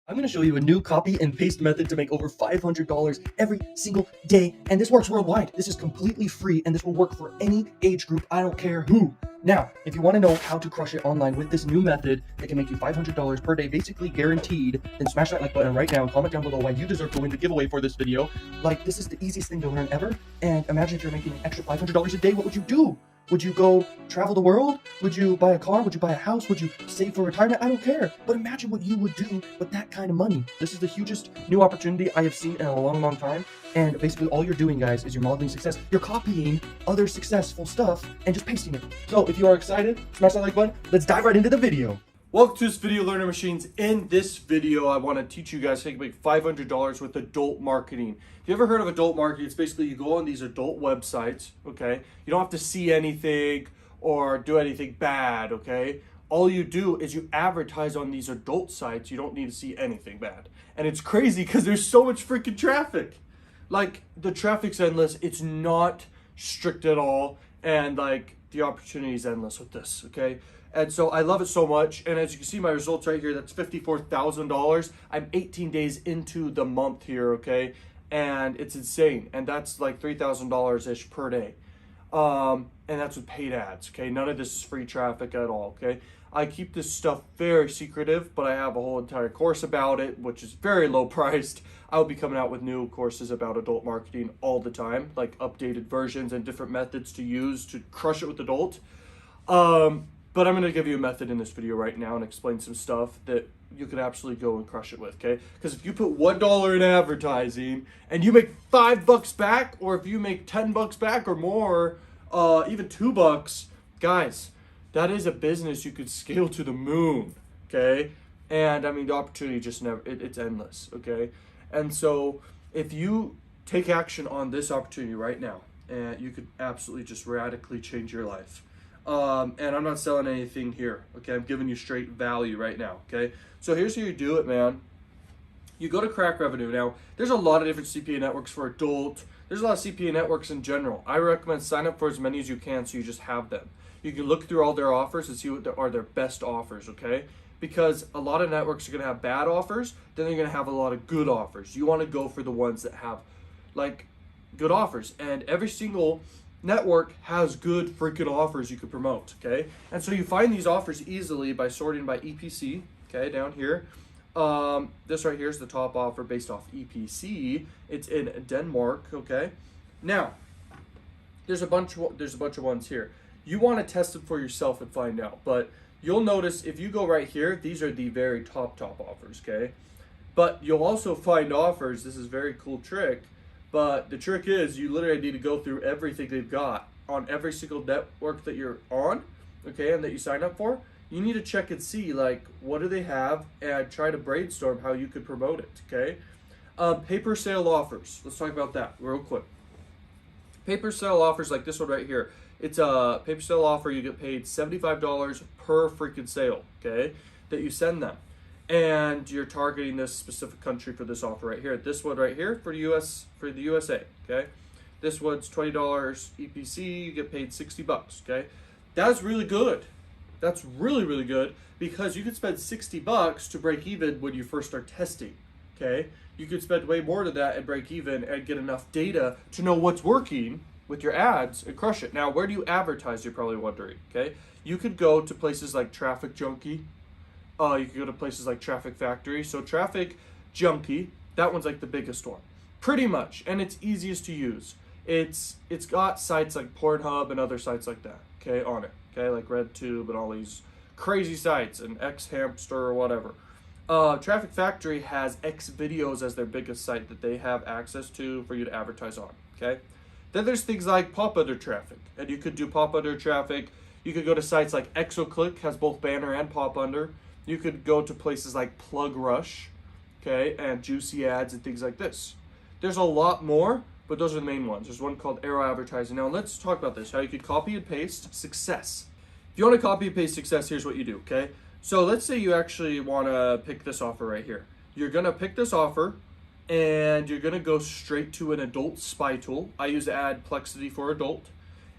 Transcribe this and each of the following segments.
I'm going to show you a new copy and paste method to make over $500 every single day, and this works worldwide. This is completely free, and this will work for any age group. I don't care who. Now, if you want to know how to crush it online with this new method that can make you $500 per day, basically guaranteed, then smash that like button right now and comment down below why you deserve to win the giveaway for this video. Like, this is the easiest thing to learn ever, and imagine if you're making an extra $500 a day, what would you do? Would you go travel the world? Would you buy a car? Would you buy a house? Would you save for retirement? I don't care. But imagine what you would do with that kind of money. This is the hugest new opportunity I have seen in a long, long time. And basically all you're doing, guys, is you're modeling success. You're copying other successful stuff and just pasting it. So if you are excited, smash that like button. Let's dive right into the video. Welcome to this video, Learner Machines. In this video, I want to teach you guys how you can make $500 with adult marketing. If you ever heard of adult marketing, it's basically you go on these adult websites, okay? You don't have to see anything or do anything bad, okay? All you do is you advertise on these adult sites. You don't need to see anything bad. And it's crazy because there's so much freaking traffic. Like, the traffic's endless. It's not strict at all. And, like, the opportunity is endless with this, okay? And so I love it so much. And as you can see my results right here, that's $54,000. I'm 18 days into the month here, okay? And it's insane. And that's like $3,000-ish per day. And that's with paid ads, okay? None of this is free traffic at all, okay? I keep this stuff very secretive, but I have a whole entire course about it, which is very low priced. I'll be coming out with new courses about adult marketing all the time, like updated versions and different methods to use to crush it with adult. But I'm going to give you a method in this video right now and explain some stuff that you could absolutely go and crush it with, okay? Because if you put $1 in advertising and you make $5 back, or if you make $10 back or more, even $2, guys, that is a business you could scale to the moon, okay? And I mean, the opportunity just never, it's endless, okay? And so if you take action on this opportunity right now, you could absolutely just radically change your life. And I'm not selling anything here, okay? I'm giving you straight value right now, okay? So here's how you do it, man. You go to Crack Revenue. Now, there's a lot of different CPA networks for adult. There's a lot of CPA networks in general. I recommend sign up for as many as you can so you just have them. You can look through all their offers and see what are their best offers, okay? Because a lot of networks are going to have bad offers, then they're going to have a lot of good offers. You want to go for the ones that have, like, good offers. And every single network has good freaking offers you could promote, okay? And so you find these offers easily by sorting by EPC, okay, down here. This right here is the top offer based off EPC. It's in Denmark, okay? Now, there's a bunch of ones here. You want to test it for yourself and find out, but you'll notice if you go right here, these are the very top offers, okay? But you'll also find offers, this is a very cool trick, but the trick is you literally need to go through everything they've got on every single network that you're on, okay, and that you sign up for. You need to check and see, like, what do they have, and try to brainstorm how you could promote it, okay? Paper sale offers. Let's talk about that real quick. Paper sale offers like this one right here. It's a paper sale offer. You get paid $75 per freaking sale, okay, that you send them. And you're targeting this specific country for this offer right here. This one right here for the USA, okay? This one's $20 EPC, you get paid $60, okay? That's really good. That's really, really good because you could spend $60 to break even when you first start testing, okay? You could spend way more than that and break even and get enough data to know what's working with your ads and crush it. Now, where do you advertise, you're probably wondering, okay? You could go to places like Traffic Junkie. You can go to places like Traffic Factory. So Traffic Junkie, that one's like the biggest one, pretty much, and it's easiest to use. It's got sites like Pornhub and other sites like that, okay, on it, okay, like RedTube and all these crazy sites and XHamster or whatever. Traffic Factory has Xvideos as their biggest site that they have access to for you to advertise on, okay? Then there's things like Pop Under Traffic, and you could do Pop Under Traffic. You could go to sites like Exoclick, has both banner and pop under. You could go to places like Plug Rush, okay, and Juicy Ads and things like this. There's a lot more, but those are the main ones. There's one called Arrow Advertising. Now let's talk about this, how you could copy and paste success. If you want to copy and paste success, here's what you do, okay? So let's say you actually want to pick this offer right here. You're going to pick this offer, and you're going to go straight to an adult spy tool. I use Adplexity for adult,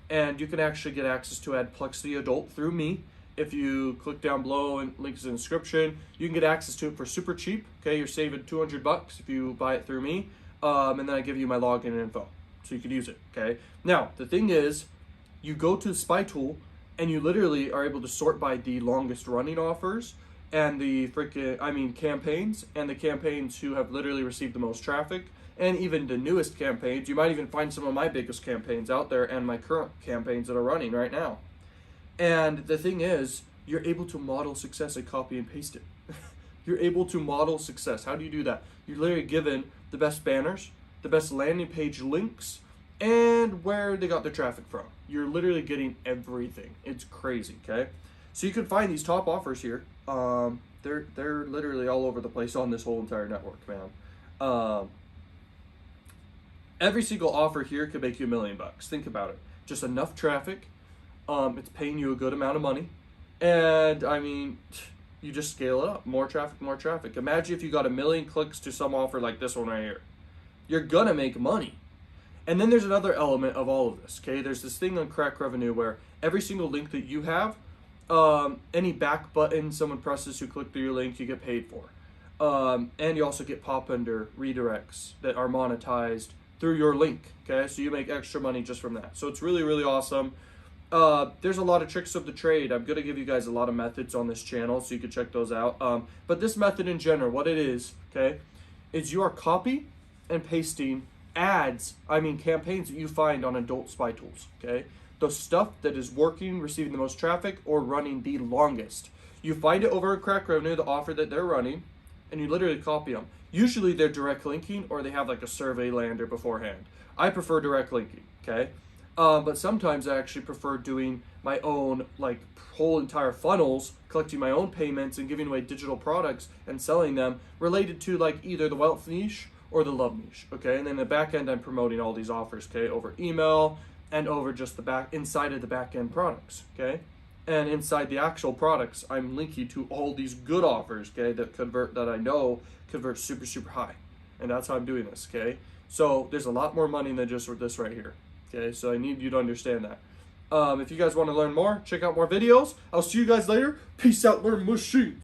and you can actually get access to Adplexity Adult through me. If you click down below and links in the description, you can get access to it for super cheap. Okay, you're saving $200 if you buy it through me, and then I give you my login info so you can use it. Okay. Now the thing is, you go to the Spy Tool and you literally are able to sort by the longest running offers and the campaigns, and the campaigns who have literally received the most traffic, and even the newest campaigns. You might even find some of my biggest campaigns out there and my current campaigns that are running right now. And the thing is, you're able to model success and copy and paste it. You're able to model success. How do you do that? You're literally given the best banners, the best landing page links, and where they got their traffic from. You're literally getting everything. It's crazy, okay? So you can find these top offers here. They're literally all over the place on this whole entire network, man. Every single offer here could make you $1 million. Think about it. Just enough traffic. It's paying you a good amount of money. And I mean, you just scale it up. More traffic, more traffic. Imagine if you got 1 million clicks to some offer like this one right here. You're gonna make money. And then there's another element of all of this, okay? There's this thing on Crack Revenue where every single link that you have, any back button someone presses who click through your link, you get paid for. And you also get pop under redirects that are monetized through your link, okay? So you make extra money just from that. So it's really, really awesome. There's a lot of tricks of the trade. I'm going to give you guys a lot of methods on this channel, so you can check those out. But this method in general, what it is, okay, is you are copy and pasting campaigns that you find on adult Spy Tools, okay? The stuff that is working, receiving the most traffic, or running the longest. You find it over at Crack Revenue, the offer that they're running, and you literally copy them. Usually they're direct linking, or they have like a survey lander beforehand. I prefer direct linking, okay? But sometimes I actually prefer doing my own like whole entire funnels, collecting my own payments and giving away digital products and selling them related to like either the wealth niche or the love niche, okay? And then the back end, I'm promoting all these offers, okay, over email and over just the inside of the back end products, okay? And inside the actual products, I'm linking to all these good offers, okay, that I know convert super, super high. And that's how I'm doing this, okay? So there's a lot more money than just this right here, okay? So I need you to understand that. If you guys want to learn more, check out more videos. I'll see you guys later. Peace out, learn machines.